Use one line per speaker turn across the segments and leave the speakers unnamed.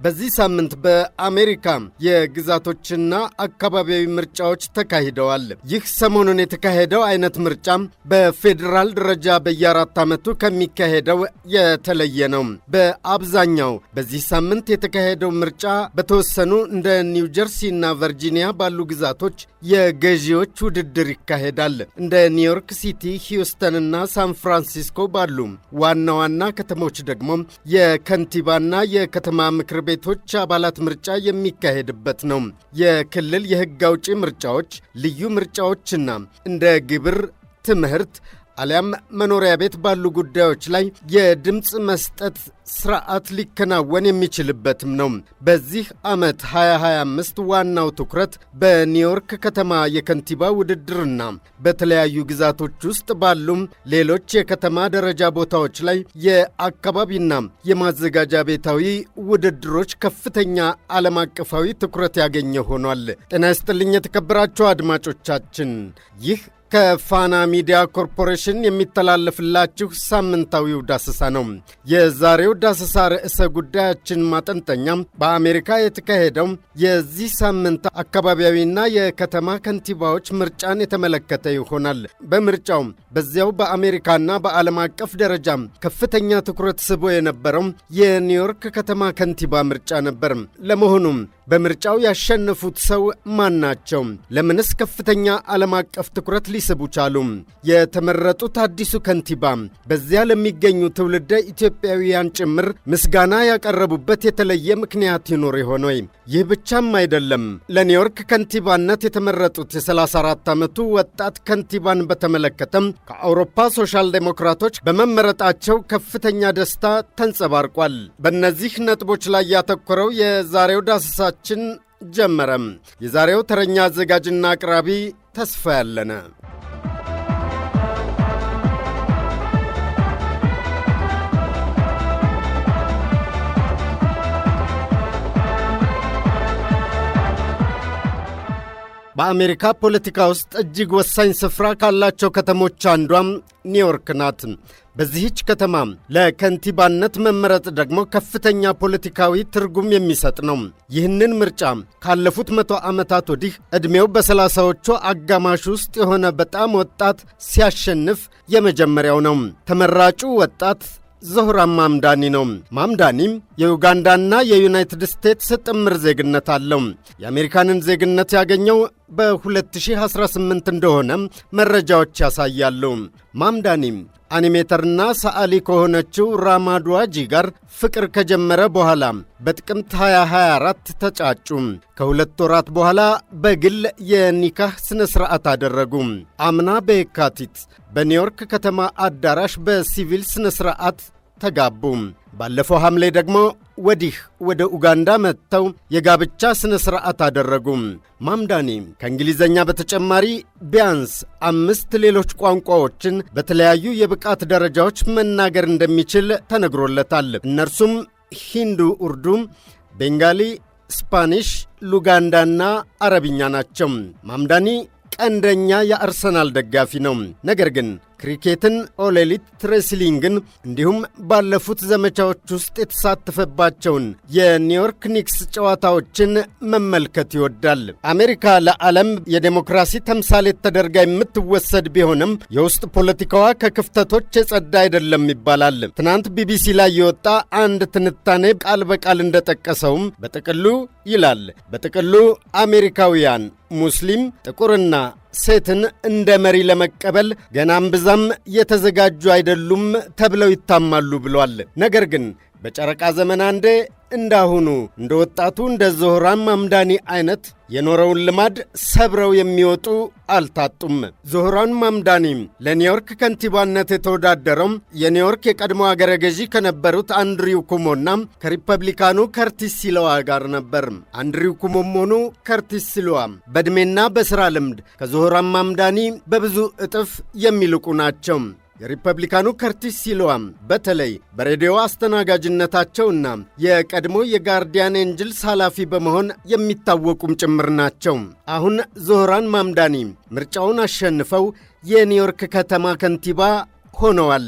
በዚህ ሳምንት በአሜሪካ የግዛቶችና አካባቢያዊ ምርጫዎች ተካሂደዋል። ይህ ሰሞኑን የተካሄደው አይነት ምርጫ በፌዴራል ደረጃ በየአራት ዓመቱ ከሚካሄደው የተለየ ነው። በአብዛኛው በዚህ ሳምንት የተካሄደው ምርጫ በተወሰኑ እንደ ኒው ጀርሲ እና ቨርጂኒያ ባሉ ግዛቶች የገዢዎች ውድድር ይካሄዳል። እንደ ኒውዮርክ ሲቲ፣ ሂውስተንና ሳን ፍራንሲስኮ ባሉ ዋና ዋና ከተሞች ደግሞ የከንቲባና የከተማ ምክር ቤቶች አባላት ምርጫ የሚካሄድበት ነው። የክልል የሕግ አውጪ ምርጫዎች፣ ልዩ ምርጫዎችና እንደ ግብር፣ ትምህርት አሊያም መኖሪያ ቤት ባሉ ጉዳዮች ላይ የድምፅ መስጠት ስርዓት ሊከናወን የሚችልበትም ነው። በዚህ ዓመት 2025 ዋናው ትኩረት በኒውዮርክ ከተማ የከንቲባ ውድድርና በተለያዩ ግዛቶች ውስጥ ባሉም ሌሎች የከተማ ደረጃ ቦታዎች ላይ የአካባቢና የማዘጋጃ ቤታዊ ውድድሮች ከፍተኛ ዓለም አቀፋዊ ትኩረት ያገኘ ሆኗል። ጤና ይስጥልኝ የተከበራችሁ አድማጮቻችን፣ ይህ ከፋና ሚዲያ ኮርፖሬሽን የሚተላለፍላችሁ ሳምንታዊው ዳሰሳ ነው። የዛሬው ዳሰሳ ርዕሰ ጉዳያችን ማጠንጠኛ በአሜሪካ የተካሄደው የዚህ ሳምንት አካባቢያዊና የከተማ ከንቲባዎች ምርጫን የተመለከተ ይሆናል። በምርጫው በዚያው በአሜሪካና በዓለም አቀፍ ደረጃ ከፍተኛ ትኩረት ስቦ የነበረው የኒውዮርክ ከተማ ከንቲባ ምርጫ ነበር። ለመሆኑም በምርጫው ያሸነፉት ሰው ማን ናቸው? ለምንስ ከፍተኛ ዓለም አቀፍ ትኩረት ሊስቡ ቻሉ? የተመረጡት አዲሱ ከንቲባ በዚያ ለሚገኙ ትውልደ ኢትዮጵያውያን ጭምር ምስጋና ያቀረቡበት የተለየ ምክንያት ይኖር ይሆን ወይ? ይህ ብቻም አይደለም። ለኒውዮርክ ከንቲባነት የተመረጡት የ34 ዓመቱ ወጣት ከንቲባን በተመለከተም ከአውሮፓ ሶሻል ዴሞክራቶች በመመረጣቸው ከፍተኛ ደስታ ተንጸባርቋል። በእነዚህ ነጥቦች ላይ ያተኮረው የዛሬው ዳሰሳችን ጀመረም። የዛሬው ተረኛ አዘጋጅና አቅራቢ ተስፋ ያለነ። በአሜሪካ ፖለቲካ ውስጥ እጅግ ወሳኝ ስፍራ ካላቸው ከተሞች አንዷም ኒውዮርክ ናት። በዚህች ከተማ ለከንቲባነት መመረጥ ደግሞ ከፍተኛ ፖለቲካዊ ትርጉም የሚሰጥ ነው። ይህንን ምርጫ ካለፉት 100 ዓመታት ወዲህ ዕድሜው በ30ዎቹ አጋማሽ ውስጥ የሆነ በጣም ወጣት ሲያሸንፍ የመጀመሪያው ነው። ተመራጩ ወጣት ዞህራን ማምዳኒ ነው። ማምዳኒም የዩጋንዳና የዩናይትድ ስቴትስ ጥምር ዜግነት አለው። የአሜሪካንን ዜግነት ያገኘው በ2018 እንደሆነ መረጃዎች ያሳያሉ። ማምዳኒም አኒሜተርና ሰዓሊ ከሆነችው ራማድዋጂ ጋር ፍቅር ከጀመረ በኋላ በጥቅምት 2024 ተጫጩ። ከሁለት ወራት በኋላ በግል የኒካህ ሥነ ሥርዓት አደረጉ። አምና በየካቲት በኒውዮርክ ከተማ አዳራሽ በሲቪል ሥነ ሥርዓት ተጋቡ። ባለፈው ሐምሌ ደግሞ ወዲህ ወደ ኡጋንዳ መጥተው የጋብቻ ሥነ ሥርዓት አደረጉ። ማምዳኒ ከእንግሊዘኛ በተጨማሪ ቢያንስ 5 ሌሎች ቋንቋዎችን በተለያዩ የብቃት ደረጃዎች መናገር እንደሚችል ተነግሮለታል። እነርሱም ሂንዱ፣ ኡርዱ፣ ቤንጋሊ፣ ስፓኒሽ፣ ሉጋንዳና አረብኛ ናቸው። ማምዳኒ ቀንደኛ የአርሰናል ደጋፊ ነው። ነገር ግን ክሪኬትን፣ ኦሌሊት ሬስሊንግን እንዲሁም ባለፉት ዘመቻዎች ውስጥ የተሳተፈባቸውን የኒውዮርክ ኒክስ ጨዋታዎችን መመልከት ይወዳል። አሜሪካ ለዓለም የዴሞክራሲ ተምሳሌት ተደርጋ የምትወሰድ ቢሆንም የውስጥ ፖለቲካዋ ከክፍተቶች የጸዳ አይደለም ይባላል። ትናንት ቢቢሲ ላይ የወጣ አንድ ትንታኔ ቃል በቃል እንደጠቀሰውም በጥቅሉ ይላል፣ በጥቅሉ አሜሪካውያን ሙስሊም፣ ጥቁርና ሴትን እንደ መሪ ለመቀበል ገናም ብዛም የተዘጋጁ አይደሉም ተብለው ይታማሉ ብሏል። ነገር ግን በጨረቃ ዘመን አንዴ እንዳሁኑ እንደ ወጣቱ እንደ ዞህራን ማምዳኒ አይነት የኖረውን ልማድ ሰብረው የሚወጡ አልታጡም። ዞህራን ማምዳኒ ለኒውዮርክ ከንቲባነት የተወዳደረው የኒውዮርክ የቀድሞ አገረ ገዢ ከነበሩት አንድሪው ኩሞና ከሪፐብሊካኑ ከርቲስ ሲሎዋ ጋር ነበር። አንድሪው ኩሞም ሆኑ ከርቲስ ሲሎዋ በዕድሜና በሥራ ልምድ ከዞህራን ማምዳኒ በብዙ እጥፍ የሚልቁ ናቸው። የሪፐብሊካኑ ከርቲስ ሲሎዋም በተለይ በሬዲዮ አስተናጋጅነታቸውና የቀድሞ የጋርዲያን ኤንጅልስ ኃላፊ በመሆን የሚታወቁም ጭምር ናቸው። አሁን ዞህራን ማምዳኒ ምርጫውን አሸንፈው የኒውዮርክ ከተማ ከንቲባ ሆነዋል።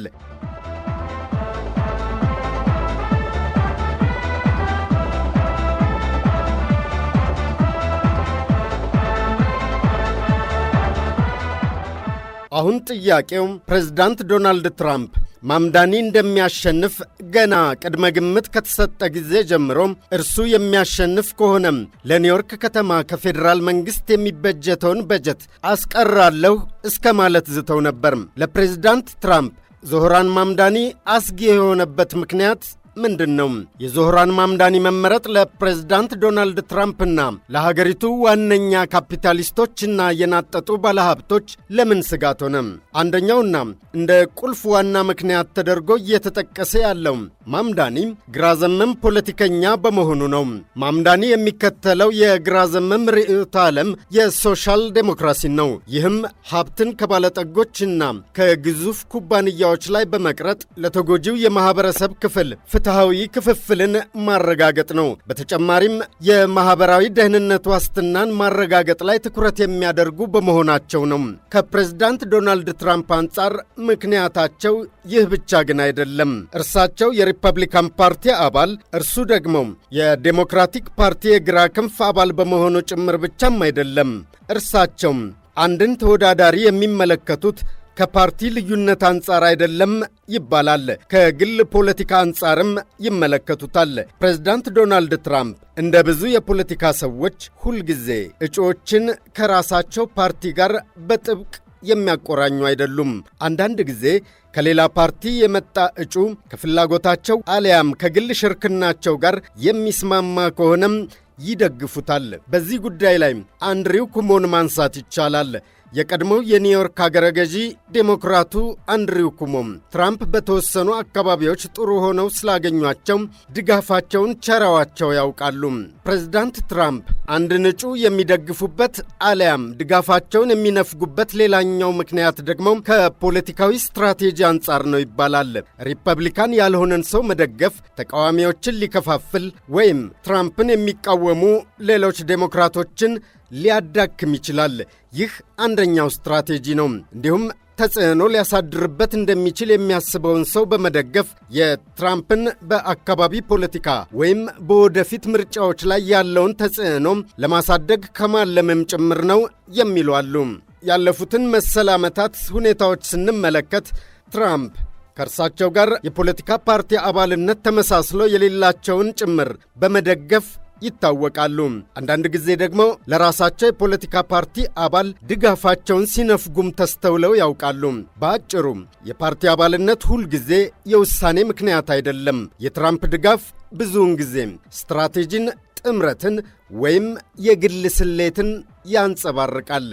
አሁን ጥያቄው ፕሬዝዳንት ዶናልድ ትራምፕ ማምዳኒ እንደሚያሸንፍ ገና ቅድመ ግምት ከተሰጠ ጊዜ ጀምሮ እርሱ የሚያሸንፍ ከሆነም ለኒውዮርክ ከተማ ከፌዴራል መንግሥት የሚበጀተውን በጀት አስቀራለሁ እስከ ማለት ዝተው ነበር። ለፕሬዝዳንት ትራምፕ ዞህራን ማምዳኒ አስጊ የሆነበት ምክንያት ምንድን ነው? የዞህራን ማምዳኒ መመረጥ ለፕሬዝዳንት ዶናልድ ትራምፕና ለሀገሪቱ ዋነኛ ካፒታሊስቶችና የናጠጡ ባለሀብቶች ለምን ስጋት ሆነ? አንደኛውና እንደ ቁልፍ ዋና ምክንያት ተደርጎ እየተጠቀሰ ያለው ማምዳኒ ግራ ዘመም ፖለቲከኛ በመሆኑ ነው። ማምዳኒ የሚከተለው የግራ ዘመም ርዕዮተ ዓለም የሶሻል ዴሞክራሲ ነው። ይህም ሀብትን ከባለጠጎችና ከግዙፍ ኩባንያዎች ላይ በመቅረጥ ለተጎጂው የማህበረሰብ ክፍል ፍትሃዊ ክፍፍልን ማረጋገጥ ነው። በተጨማሪም የማህበራዊ ደህንነት ዋስትናን ማረጋገጥ ላይ ትኩረት የሚያደርጉ በመሆናቸው ነው። ከፕሬዝዳንት ዶናልድ ትራምፕ አንጻር ምክንያታቸው ይህ ብቻ ግን አይደለም። እርሳቸው የሪፐብሊካን ፓርቲ አባል፣ እርሱ ደግሞ የዴሞክራቲክ ፓርቲ የግራ ክንፍ አባል በመሆኑ ጭምር ብቻም አይደለም። እርሳቸው አንድን ተወዳዳሪ የሚመለከቱት ከፓርቲ ልዩነት አንጻር አይደለም ይባላል። ከግል ፖለቲካ አንጻርም ይመለከቱታል። ፕሬዝዳንት ዶናልድ ትራምፕ እንደ ብዙ የፖለቲካ ሰዎች ሁልጊዜ እጩዎችን ከራሳቸው ፓርቲ ጋር በጥብቅ የሚያቆራኙ አይደሉም። አንዳንድ ጊዜ ከሌላ ፓርቲ የመጣ እጩ ከፍላጎታቸው አሊያም ከግል ሽርክናቸው ጋር የሚስማማ ከሆነም ይደግፉታል። በዚህ ጉዳይ ላይ አንድሪው ኩሞን ማንሳት ይቻላል። የቀድሞው የኒውዮርክ አገረ ገዢ ዴሞክራቱ አንድሪው ኩሞም ትራምፕ በተወሰኑ አካባቢዎች ጥሩ ሆነው ስላገኟቸው ድጋፋቸውን ቸረዋቸው ያውቃሉ። ፕሬዝዳንት ትራምፕ አንድን እጩ የሚደግፉበት አሊያም ድጋፋቸውን የሚነፍጉበት ሌላኛው ምክንያት ደግሞ ከፖለቲካዊ ስትራቴጂ አንጻር ነው ይባላል። ሪፐብሊካን ያልሆነን ሰው መደገፍ ተቃዋሚዎችን ሊከፋፍል ወይም ትራምፕን የሚቃወሙ ሌሎች ዴሞክራቶችን ሊያዳክም ይችላል። ይህ አንደኛው ስትራቴጂ ነው። እንዲሁም ተጽዕኖ ሊያሳድርበት እንደሚችል የሚያስበውን ሰው በመደገፍ የትራምፕን በአካባቢ ፖለቲካ ወይም በወደፊት ምርጫዎች ላይ ያለውን ተጽዕኖ ለማሳደግ ከማለምም ጭምር ነው የሚሉ አሉ። ያለፉትን መሰል ዓመታት ሁኔታዎች ስንመለከት ትራምፕ ከእርሳቸው ጋር የፖለቲካ ፓርቲ አባልነት ተመሳስሎ የሌላቸውን ጭምር በመደገፍ ይታወቃሉ። አንዳንድ ጊዜ ደግሞ ለራሳቸው የፖለቲካ ፓርቲ አባል ድጋፋቸውን ሲነፍጉም ተስተውለው ያውቃሉ። በአጭሩ የፓርቲ አባልነት ሁልጊዜ የውሳኔ ምክንያት አይደለም። የትራምፕ ድጋፍ ብዙውን ጊዜ ስትራቴጂን፣ ጥምረትን ወይም የግል ስሌትን ያንጸባርቃል።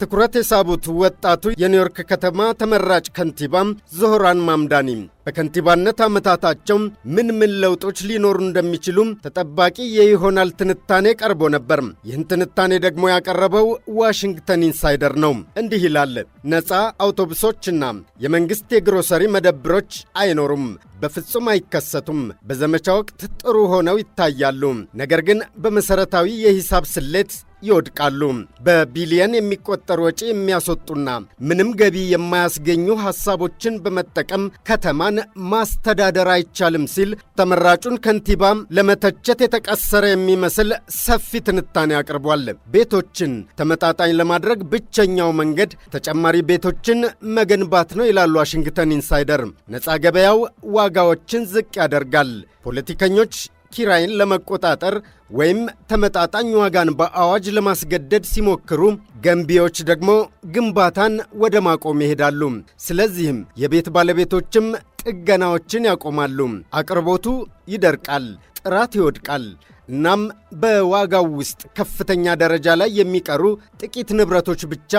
ትኩረት የሳቡት ወጣቱ የኒውዮርክ ከተማ ተመራጭ ከንቲባም ዞህራን ማምዳኒ በከንቲባነት ዓመታታቸው ምን ለውጦች ሊኖሩ እንደሚችሉም ተጠባቂ የይሆናል ትንታኔ ቀርቦ ነበር። ይህን ትንታኔ ደግሞ ያቀረበው ዋሽንግተን ኢንሳይደር ነው። እንዲህ ይላል። ነፃ አውቶቡሶችና የመንግሥት የግሮሰሪ መደብሮች አይኖሩም፣ በፍጹም አይከሰቱም። በዘመቻ ወቅት ጥሩ ሆነው ይታያሉ፣ ነገር ግን በመሠረታዊ የሂሳብ ስሌት ይወድቃሉ። በቢሊየን የሚቆጠር ወጪ የሚያስወጡና ምንም ገቢ የማያስገኙ ሐሳቦችን በመጠቀም ከተማን ማስተዳደር አይቻልም ሲል ተመራጩን ከንቲባ ለመተቸት የተቀሰረ የሚመስል ሰፊ ትንታኔ አቅርቧል። ቤቶችን ተመጣጣኝ ለማድረግ ብቸኛው መንገድ ተጨማሪ ቤቶችን መገንባት ነው ይላሉ ዋሽንግተን ኢንሳይደር። ነፃ ገበያው ዋጋዎችን ዝቅ ያደርጋል። ፖለቲከኞች ኪራይን ለመቆጣጠር ወይም ተመጣጣኝ ዋጋን በአዋጅ ለማስገደድ ሲሞክሩ፣ ገንቢዎች ደግሞ ግንባታን ወደ ማቆም ይሄዳሉ። ስለዚህም የቤት ባለቤቶችም ጥገናዎችን ያቆማሉ። አቅርቦቱ ይደርቃል፣ ጥራት ይወድቃል። እናም በዋጋው ውስጥ ከፍተኛ ደረጃ ላይ የሚቀሩ ጥቂት ንብረቶች ብቻ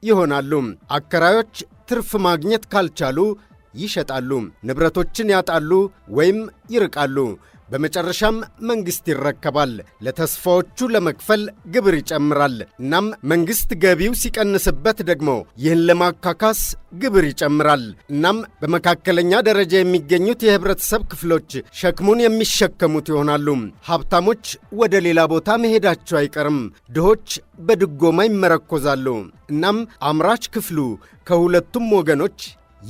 ይሆናሉ። አከራዮች ትርፍ ማግኘት ካልቻሉ ይሸጣሉ፣ ንብረቶችን ያጣሉ ወይም ይርቃሉ። በመጨረሻም መንግሥት ይረከባል። ለተስፋዎቹ ለመክፈል ግብር ይጨምራል። እናም መንግሥት ገቢው ሲቀንስበት ደግሞ ይህን ለማካካስ ግብር ይጨምራል። እናም በመካከለኛ ደረጃ የሚገኙት የህብረተሰብ ክፍሎች ሸክሙን የሚሸከሙት ይሆናሉ። ሀብታሞች ወደ ሌላ ቦታ መሄዳቸው አይቀርም። ድሆች በድጎማ ይመረኮዛሉ። እናም አምራች ክፍሉ ከሁለቱም ወገኖች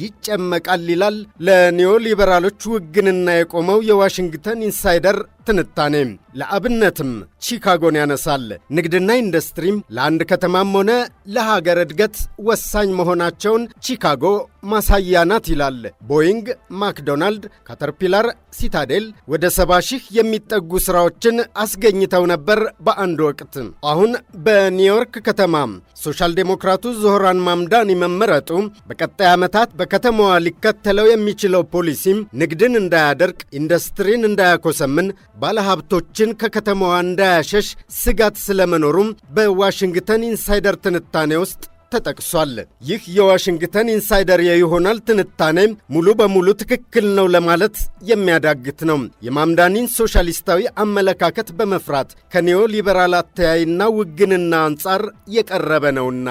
ይጨመቃል ይላል ለኒዮ ሊበራሎች ውግንና የቆመው የዋሽንግተን ኢንሳይደር ትንታኔ። ለአብነትም ቺካጎን ያነሳል። ንግድና ኢንዱስትሪም ለአንድ ከተማም ሆነ ለሀገር እድገት ወሳኝ መሆናቸውን ቺካጎ ማሳያ ናት ይላል። ቦይንግ፣ ማክዶናልድ፣ ካተርፒላር፣ ሲታዴል ወደ 70 ሺህ የሚጠጉ ሥራዎችን አስገኝተው ነበር በአንድ ወቅት። አሁን በኒውዮርክ ከተማ ሶሻል ዴሞክራቱ ዞህራን ማምዳኒ መመረጡ በቀጣይ ዓመታት በከተማዋ ሊከተለው የሚችለው ፖሊሲም ንግድን እንዳያደርቅ፣ ኢንዱስትሪን እንዳያኮሰምን፣ ባለሀብቶችን ከከተማዋ እንዳያሸሽ ስጋት ስለመኖሩም በዋሽንግተን ኢንሳይደር ትንታኔ ውስጥ ተጠቅሷል። ይህ የዋሽንግተን ኢንሳይደር የይሆናል ትንታኔ ሙሉ በሙሉ ትክክል ነው ለማለት የሚያዳግት ነው። የማምዳኒን ሶሻሊስታዊ አመለካከት በመፍራት ከኒዮ ሊበራል አተያይና ውግንና አንጻር የቀረበ ነውና።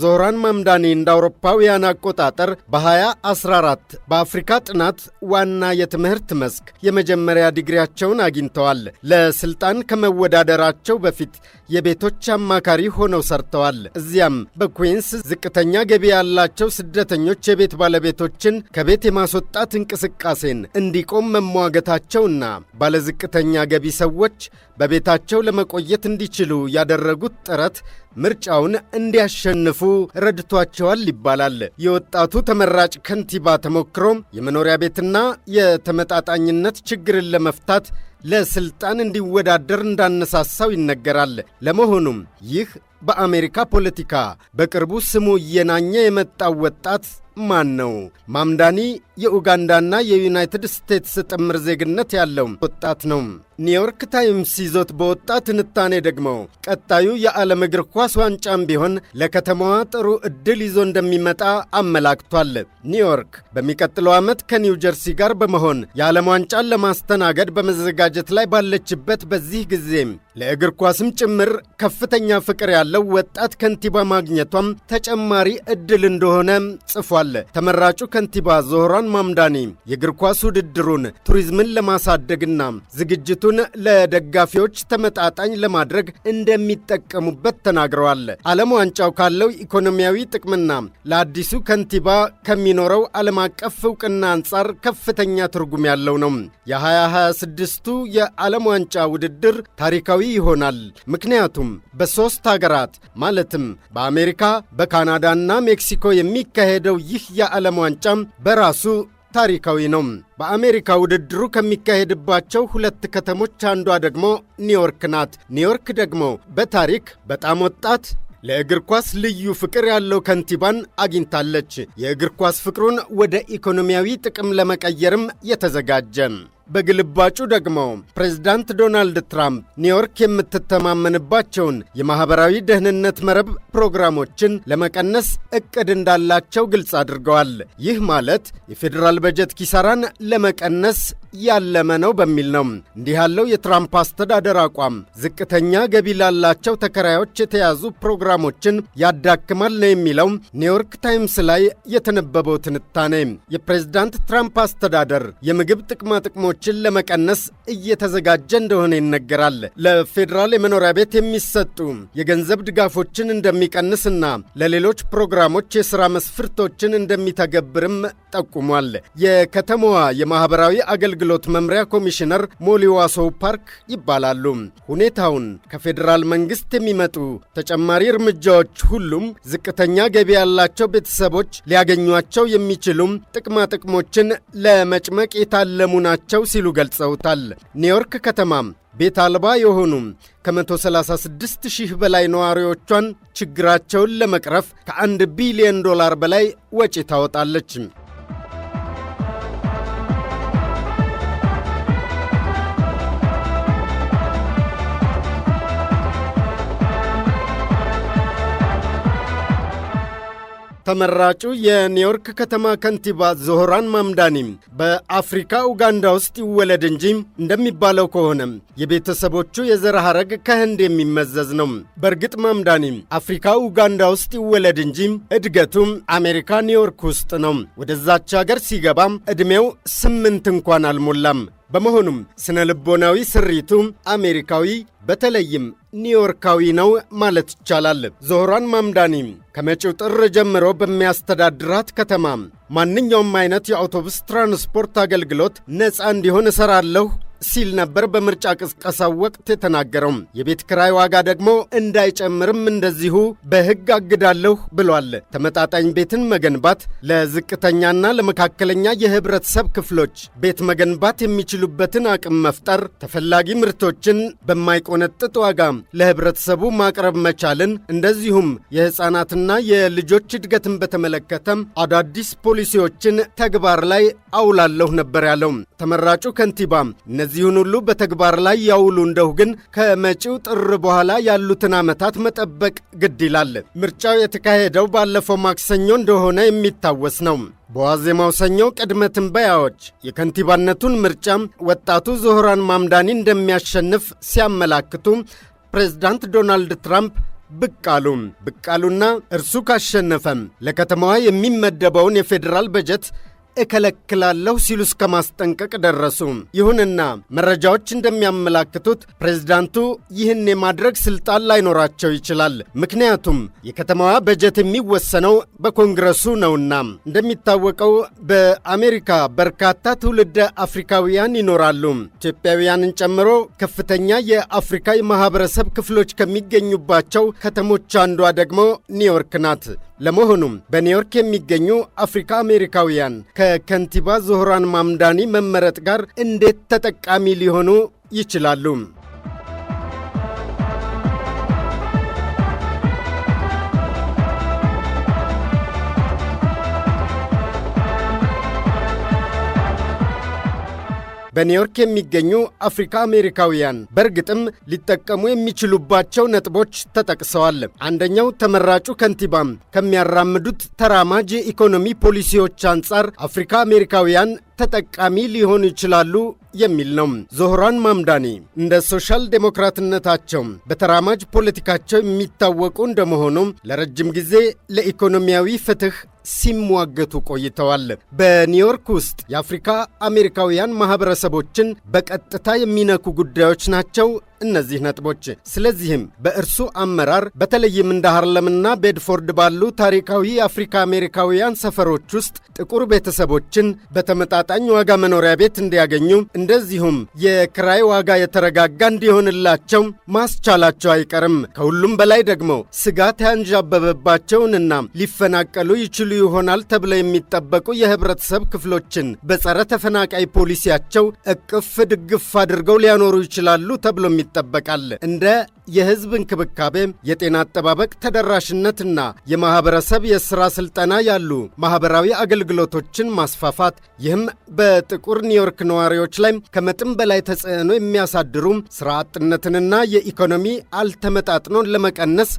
ዞህራን ማምዳኒ እንደ አውሮፓውያን አቆጣጠር በ2014 በአፍሪካ ጥናት ዋና የትምህርት መስክ የመጀመሪያ ዲግሪያቸውን አግኝተዋል። ለስልጣን ከመወዳደራቸው በፊት የቤቶች አማካሪ ሆነው ሰርተዋል። እዚያም በኩዊንስ ዝቅተኛ ገቢ ያላቸው ስደተኞች የቤት ባለቤቶችን ከቤት የማስወጣት እንቅስቃሴን እንዲቆም መሟገታቸውና ባለዝቅተኛ ገቢ ሰዎች በቤታቸው ለመቆየት እንዲችሉ ያደረጉት ጥረት ምርጫውን እንዲያሸንፉ ረድቷቸዋል ይባላል። የወጣቱ ተመራጭ ከንቲባ ተሞክሮ የመኖሪያ ቤትና የተመጣጣኝነት ችግርን ለመፍታት ለስልጣን እንዲወዳደር እንዳነሳሳው ይነገራል። ለመሆኑም ይህ በአሜሪካ ፖለቲካ በቅርቡ ስሙ እየናኘ የመጣው ወጣት ማን ነው? ማምዳኒ የኡጋንዳና የዩናይትድ ስቴትስ ጥምር ዜግነት ያለው ወጣት ነው። ኒውዮርክ ታይምስ ይዞት በወጣ ትንታኔ ደግሞ ቀጣዩ የዓለም እግር ኳስ ዋንጫም ቢሆን ለከተማዋ ጥሩ ዕድል ይዞ እንደሚመጣ አመላክቷል። ኒውዮርክ በሚቀጥለው ዓመት ከኒው ጀርሲ ጋር በመሆን የዓለም ዋንጫን ለማስተናገድ በመዘጋጀት ላይ ባለችበት በዚህ ጊዜም ለእግር ኳስም ጭምር ከፍተኛ ፍቅር ያለው ወጣት ከንቲባ ማግኘቷም ተጨማሪ ዕድል እንደሆነ ጽፏል። ተመራጩ ከንቲባ ዞህራን ማምዳኒ የእግር ኳስ ውድድሩን ቱሪዝምን ለማሳደግና ዝግጅቱን ለደጋፊዎች ተመጣጣኝ ለማድረግ እንደሚጠቀሙበት ተናግረዋል። ዓለም ዋንጫው ካለው ኢኮኖሚያዊ ጥቅምና ለአዲሱ ከንቲባ ከሚኖረው ዓለም አቀፍ ዕውቅና አንጻር ከፍተኛ ትርጉም ያለው ነው። የ2026ቱ የዓለም ዋንጫ ውድድር ታሪካዊ ይሆናል። ምክንያቱም በሦስት ሀገራት ማለትም በአሜሪካ፣ በካናዳና ሜክሲኮ የሚካሄደው ይህ የዓለም ዋንጫም በራሱ ታሪካዊ ነው። በአሜሪካ ውድድሩ ከሚካሄድባቸው 2 ከተሞች አንዷ ደግሞ ኒውዮርክ ናት። ኒውዮርክ ደግሞ በታሪክ በጣም ወጣት ለእግር ኳስ ልዩ ፍቅር ያለው ከንቲባን አግኝታለች። የእግር ኳስ ፍቅሩን ወደ ኢኮኖሚያዊ ጥቅም ለመቀየርም የተዘጋጀ። በግልባጩ ደግሞ ፕሬዝዳንት ዶናልድ ትራምፕ ኒውዮርክ የምትተማመንባቸውን የማኅበራዊ ደህንነት መረብ ፕሮግራሞችን ለመቀነስ ዕቅድ እንዳላቸው ግልጽ አድርገዋል። ይህ ማለት የፌዴራል በጀት ኪሳራን ለመቀነስ ያለመ ነው በሚል ነው። እንዲህ ያለው የትራምፕ አስተዳደር አቋም ዝቅተኛ ገቢ ላላቸው ተከራዮች የተያዙ ፕሮግራሞችን ያዳክማል ነው የሚለው ኒውዮርክ ታይምስ ላይ የተነበበው ትንታኔ። የፕሬዝዳንት ትራምፕ አስተዳደር የምግብ ጥቅማጥቅሞችን ለመቀነስ እየተዘጋጀ እንደሆነ ይነገራል። ለፌዴራል የመኖሪያ ቤት የሚሰጡ የገንዘብ ድጋፎችን እንደሚቀንስና ለሌሎች ፕሮግራሞች የሥራ መስፈርቶችን እንደሚተገብርም ጠቁሟል። የከተማዋ የማኅበራዊ አገልግሎት መምሪያ ኮሚሽነር ሞሊዋሶው ፓርክ ይባላሉ። ሁኔታውን ከፌዴራል መንግሥት የሚመጡ ተጨማሪ እርምጃዎች ሁሉም ዝቅተኛ ገቢ ያላቸው ቤተሰቦች ሊያገኟቸው የሚችሉም ጥቅማጥቅሞችን ለመጭመቅ የታለሙ ናቸው ሲሉ ገልጸውታል። ኒውዮርክ ከተማም ቤት አልባ የሆኑ ከ136 ሺህ በላይ ነዋሪዎቿን ችግራቸውን ለመቅረፍ ከ1 ቢሊዮን ዶላር በላይ ወጪ ታወጣለች። ተመራጩ የኒውዮርክ ከተማ ከንቲባ ዞህራን ማምዳኒ በአፍሪካ ኡጋንዳ ውስጥ ይወለድ እንጂ እንደሚባለው ከሆነ የቤተሰቦቹ የዘር ሐረግ ከህንድ የሚመዘዝ ነው። በእርግጥ ማምዳኒ አፍሪካ ኡጋንዳ ውስጥ ይወለድ እንጂ እድገቱም አሜሪካ ኒውዮርክ ውስጥ ነው። ወደዛች ሀገር ሲገባም ዕድሜው 8 እንኳን አልሞላም። በመሆኑም ስነ ልቦናዊ ስሪቱ አሜሪካዊ በተለይም ኒውዮርካዊ ነው ማለት ይቻላል። ዞህራን ማምዳኒ ከመጪው ጥር ጀምሮ በሚያስተዳድራት ከተማ ማንኛውም አይነት የአውቶቡስ ትራንስፖርት አገልግሎት ነፃ እንዲሆን እሰራለሁ ሲል ነበር በምርጫ ቅስቀሳው ወቅት የተናገረው። የቤት ክራይ ዋጋ ደግሞ እንዳይጨምርም እንደዚሁ በሕግ አግዳለሁ ብሏል። ተመጣጣኝ ቤትን መገንባት፣ ለዝቅተኛና ለመካከለኛ የህብረተሰብ ክፍሎች ቤት መገንባት የሚችሉበትን አቅም መፍጠር፣ ተፈላጊ ምርቶችን በማይቆነጥጥ ዋጋ ለህብረተሰቡ ማቅረብ መቻልን፣ እንደዚሁም የህፃናትና የልጆች እድገትን በተመለከተ አዳዲስ ፖሊሲዎችን ተግባር ላይ አውላለሁ ነበር ያለው ተመራጩ ከንቲባ። እነዚህን ሁሉ በተግባር ላይ ያውሉ እንደው ግን ከመጪው ጥር በኋላ ያሉትን ዓመታት መጠበቅ ግድ ይላል። ምርጫው የተካሄደው ባለፈው ማክሰኞ እንደሆነ የሚታወስ ነው። በዋዜማው ሰኞ ቅድመ ትንበያዎች የከንቲባነቱን ምርጫ ወጣቱ ዞህራን ማምዳኒ እንደሚያሸንፍ ሲያመላክቱ ፕሬዝዳንት ዶናልድ ትራምፕ ብቅ አሉና እርሱ ካሸነፈም ለከተማዋ የሚመደበውን የፌዴራል በጀት እከለክላለሁ ሲሉ እስከ ማስጠንቀቅ ደረሱ። ይሁንና መረጃዎች እንደሚያመላክቱት ፕሬዝዳንቱ ይህን የማድረግ ስልጣን ላይኖራቸው ይችላል። ምክንያቱም የከተማዋ በጀት የሚወሰነው በኮንግረሱ ነውና። እንደሚታወቀው በአሜሪካ በርካታ ትውልደ አፍሪካውያን ይኖራሉ። ኢትዮጵያውያንን ጨምሮ ከፍተኛ የአፍሪካ ማህበረሰብ ክፍሎች ከሚገኙባቸው ከተሞች አንዷ ደግሞ ኒውዮርክ ናት። ለመሆኑም በኒውዮርክ የሚገኙ አፍሪካ አሜሪካውያን ከከንቲባ ዞህራን ማምዳኒ መመረጥ ጋር እንዴት ተጠቃሚ ሊሆኑ ይችላሉ? በኒውዮርክ የሚገኙ አፍሪካ አሜሪካውያን በእርግጥም ሊጠቀሙ የሚችሉባቸው ነጥቦች ተጠቅሰዋል። አንደኛው ተመራጩ ከንቲባም ከሚያራምዱት ተራማጅ የኢኮኖሚ ፖሊሲዎች አንጻር አፍሪካ አሜሪካውያን ተጠቃሚ ሊሆኑ ይችላሉ የሚል ነው። ዞህራን ማምዳኒ እንደ ሶሻል ዴሞክራትነታቸው በተራማጅ ፖለቲካቸው የሚታወቁ እንደመሆኑ ለረጅም ጊዜ ለኢኮኖሚያዊ ፍትህ ሲሟገቱ ቆይተዋል። በኒውዮርክ ውስጥ የአፍሪካ አሜሪካውያን ማህበረሰቦችን በቀጥታ የሚነኩ ጉዳዮች ናቸው እነዚህ ነጥቦች። ስለዚህም በእርሱ አመራር በተለይም እንደ ሃርለምና ቤድፎርድ ባሉ ታሪካዊ የአፍሪካ አሜሪካውያን ሰፈሮች ውስጥ ጥቁር ቤተሰቦችን በተመጣጣኝ ዋጋ መኖሪያ ቤት እንዲያገኙ፣ እንደዚሁም የክራይ ዋጋ የተረጋጋ እንዲሆንላቸው ማስቻላቸው አይቀርም። ከሁሉም በላይ ደግሞ ስጋት ያንዣበበባቸውንና ሊፈናቀሉ ይችሉ ይሆናል ተብለው የሚጠበቁ የህብረተሰብ ክፍሎችን በጸረ ተፈናቃይ ፖሊሲያቸው እቅፍ ድግፍ አድርገው ሊያኖሩ ይችላሉ ተብሎ ይጠበቃል። እንደ የህዝብ እንክብካቤ፣ የጤና አጠባበቅ ተደራሽነትና የማህበረሰብ የሥራ ስልጠና ያሉ ማህበራዊ አገልግሎቶችን ማስፋፋት፣ ይህም በጥቁር ኒውዮርክ ነዋሪዎች ላይ ከመጠን በላይ ተጽዕኖ የሚያሳድሩ ሥራ አጥነትንና የኢኮኖሚ አልተመጣጥኖን ለመቀነስ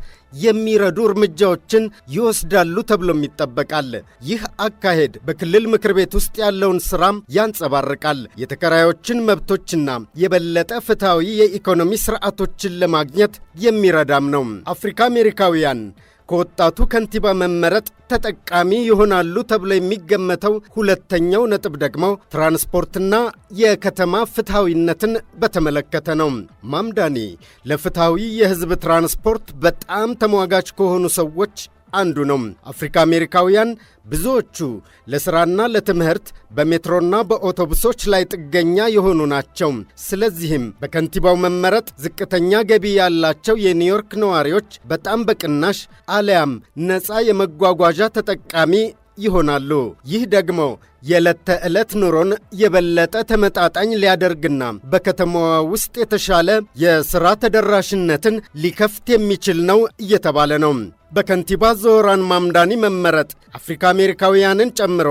የሚረዱ እርምጃዎችን ይወስዳሉ ተብሎም ይጠበቃል። ይህ አካሄድ በክልል ምክር ቤት ውስጥ ያለውን ሥራም ያንጸባርቃል። የተከራዮችን መብቶችና የበለጠ ፍትሐዊ የኢኮኖሚ ሥርዓቶችን ለማግኘት የሚረዳም ነው። አፍሪካ አሜሪካውያን ከወጣቱ ከንቲባ መመረጥ ተጠቃሚ ይሆናሉ ተብሎ የሚገመተው ሁለተኛው ነጥብ ደግሞ ትራንስፖርትና የከተማ ፍትሐዊነትን በተመለከተ ነው። ማምዳኒ ለፍትሐዊ የህዝብ ትራንስፖርት በጣም ተሟጋች ከሆኑ ሰዎች አንዱ ነው። አፍሪካ አሜሪካውያን ብዙዎቹ ለሥራና ለትምህርት በሜትሮና በአውቶቡሶች ላይ ጥገኛ የሆኑ ናቸው። ስለዚህም በከንቲባው መመረጥ ዝቅተኛ ገቢ ያላቸው የኒውዮርክ ነዋሪዎች በጣም በቅናሽ አሊያም ነፃ የመጓጓዣ ተጠቃሚ ይሆናሉ። ይህ ደግሞ የዕለት ተዕለት ኑሮን የበለጠ ተመጣጣኝ ሊያደርግና በከተማዋ ውስጥ የተሻለ የሥራ ተደራሽነትን ሊከፍት የሚችል ነው እየተባለ ነው። በከንቲባ ዞህራን ማምዳኒ መመረጥ አፍሪካ አሜሪካውያንን ጨምሮ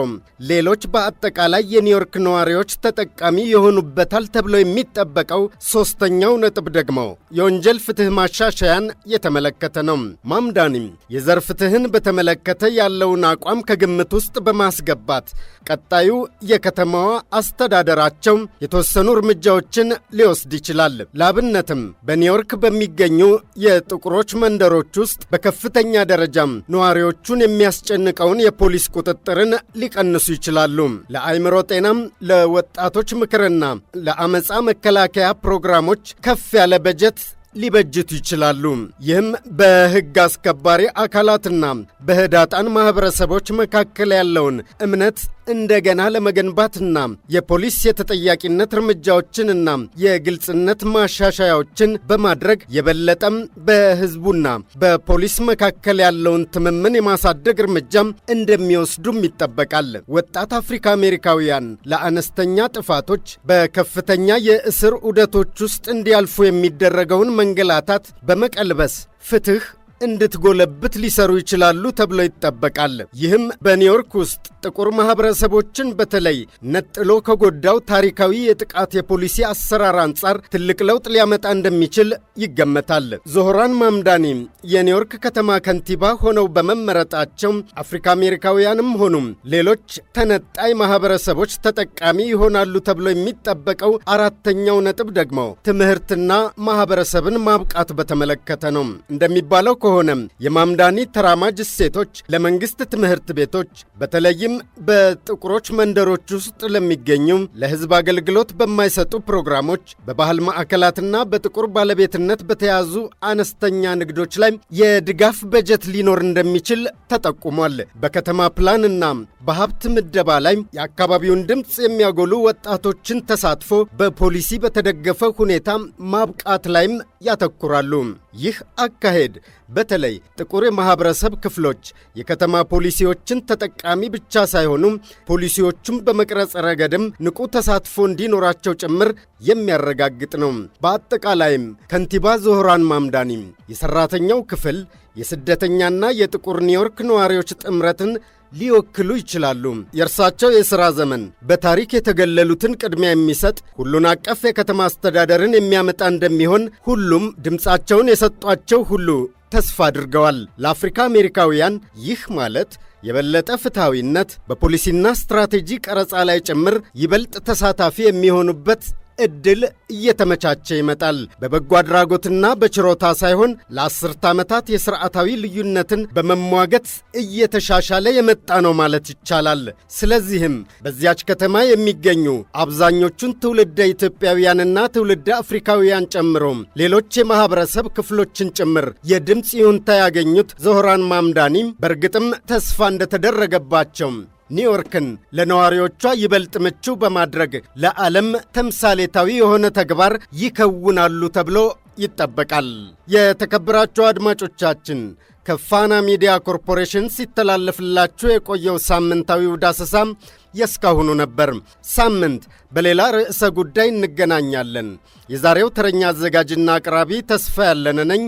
ሌሎች በአጠቃላይ የኒውዮርክ ነዋሪዎች ተጠቃሚ የሆኑበታል ተብሎ የሚጠበቀው ሦስተኛው ነጥብ ደግሞ የወንጀል ፍትሕ ማሻሻያን የተመለከተ ነው። ማምዳኒ የዘር ፍትሕን በተመለከተ ያለውን አቋም ከግምት ውስጥ በማስገባት ቀጣዩ የከተማዋ አስተዳደራቸው የተወሰኑ እርምጃዎችን ሊወስድ ይችላል። ላብነትም በኒውዮርክ በሚገኙ የጥቁሮች መንደሮች ውስጥ በከፍተኛ ደረጃም ነዋሪዎቹን የሚያስጨንቀውን የፖሊስ ቁጥጥርን ሊቀንሱ ይችላሉ። ለአእምሮ ጤናም፣ ለወጣቶች ምክርና ለአመፃ መከላከያ ፕሮግራሞች ከፍ ያለ በጀት ሊበጅቱ ይችላሉ። ይህም በሕግ አስከባሪ አካላትና በህዳጣን ማህበረሰቦች መካከል ያለውን እምነት እንደገና ለመገንባትና የፖሊስ የተጠያቂነት እርምጃዎችንና የግልጽነት ማሻሻያዎችን በማድረግ የበለጠም በህዝቡና በፖሊስ መካከል ያለውን ትምምን የማሳደግ እርምጃም እንደሚወስዱም ይጠበቃል። ወጣት አፍሪካ አሜሪካውያን ለአነስተኛ ጥፋቶች በከፍተኛ የእስር ዑደቶች ውስጥ እንዲያልፉ የሚደረገውን መንገላታት በመቀልበስ ፍትህ እንድትጎለብት ሊሰሩ ይችላሉ ተብሎ ይጠበቃል። ይህም በኒውዮርክ ውስጥ ጥቁር ማህበረሰቦችን በተለይ ነጥሎ ከጎዳው ታሪካዊ የጥቃት የፖሊሲ አሰራር አንጻር ትልቅ ለውጥ ሊያመጣ እንደሚችል ይገመታል። ዞህራን ማምዳኒ የኒውዮርክ ከተማ ከንቲባ ሆነው በመመረጣቸው አፍሪካ አሜሪካውያንም ሆኑም ሌሎች ተነጣይ ማህበረሰቦች ተጠቃሚ ይሆናሉ ተብሎ የሚጠበቀው አራተኛው ነጥብ ደግሞ ትምህርትና ማህበረሰብን ማብቃት በተመለከተ ነው። እንደሚባለው ሆነም የማምዳኒ ተራማጅ እሴቶች ለመንግስት ትምህርት ቤቶች በተለይም በጥቁሮች መንደሮች ውስጥ ለሚገኙ ለህዝብ አገልግሎት በማይሰጡ ፕሮግራሞች፣ በባህል ማዕከላትና በጥቁር ባለቤትነት በተያዙ አነስተኛ ንግዶች ላይ የድጋፍ በጀት ሊኖር እንደሚችል ተጠቁሟል። በከተማ ፕላንና በሀብት ምደባ ላይ የአካባቢውን ድምፅ የሚያጎሉ ወጣቶችን ተሳትፎ በፖሊሲ በተደገፈ ሁኔታ ማብቃት ላይም ያተኩራሉ። ይህ አካሄድ በተለይ ጥቁር የማህበረሰብ ክፍሎች የከተማ ፖሊሲዎችን ተጠቃሚ ብቻ ሳይሆኑ ፖሊሲዎቹም በመቅረጽ ረገድም ንቁ ተሳትፎ እንዲኖራቸው ጭምር የሚያረጋግጥ ነው። በአጠቃላይም ከንቲባ ዞህራን ማምዳኒ የሰራተኛው ክፍል የስደተኛና የጥቁር ኒውዮርክ ነዋሪዎች ጥምረትን ሊወክሉ ይችላሉ። የእርሳቸው የሥራ ዘመን በታሪክ የተገለሉትን ቅድሚያ የሚሰጥ ሁሉን አቀፍ የከተማ አስተዳደርን የሚያመጣ እንደሚሆን ሁሉም ድምፃቸውን የሰጧቸው ሁሉ ተስፋ አድርገዋል። ለአፍሪካ አሜሪካውያን ይህ ማለት የበለጠ ፍትሐዊነት በፖሊሲና ስትራቴጂ ቀረጻ ላይ ጭምር ይበልጥ ተሳታፊ የሚሆኑበት እድል እየተመቻቸ ይመጣል። በበጎ አድራጎትና በችሮታ ሳይሆን ለአስርተ ዓመታት የሥርዓታዊ ልዩነትን በመሟገት እየተሻሻለ የመጣ ነው ማለት ይቻላል። ስለዚህም በዚያች ከተማ የሚገኙ አብዛኞቹን ትውልደ ኢትዮጵያውያንና ትውልደ አፍሪካውያን ጨምሮ ሌሎች የማኅበረሰብ ክፍሎችን ጭምር የድምፅ ይሁንታ ያገኙት ዞህራን ማምዳኒ በእርግጥም ተስፋ እንደተደረገባቸው ኒውዮርክን ለነዋሪዎቿ ይበልጥ ምቹ በማድረግ ለዓለም ተምሳሌታዊ የሆነ ተግባር ይከውናሉ ተብሎ ይጠበቃል። የተከበራችሁ አድማጮቻችን ከፋና ሚዲያ ኮርፖሬሽን ሲተላለፍላችሁ የቆየው ሳምንታዊው ዳሰሳም የእስካሁኑ ነበር። ሳምንት በሌላ ርዕሰ ጉዳይ እንገናኛለን። የዛሬው ተረኛ አዘጋጅና አቅራቢ ተስፋ ያለነ ነኝ።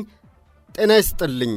ጤና ይስጥልኝ።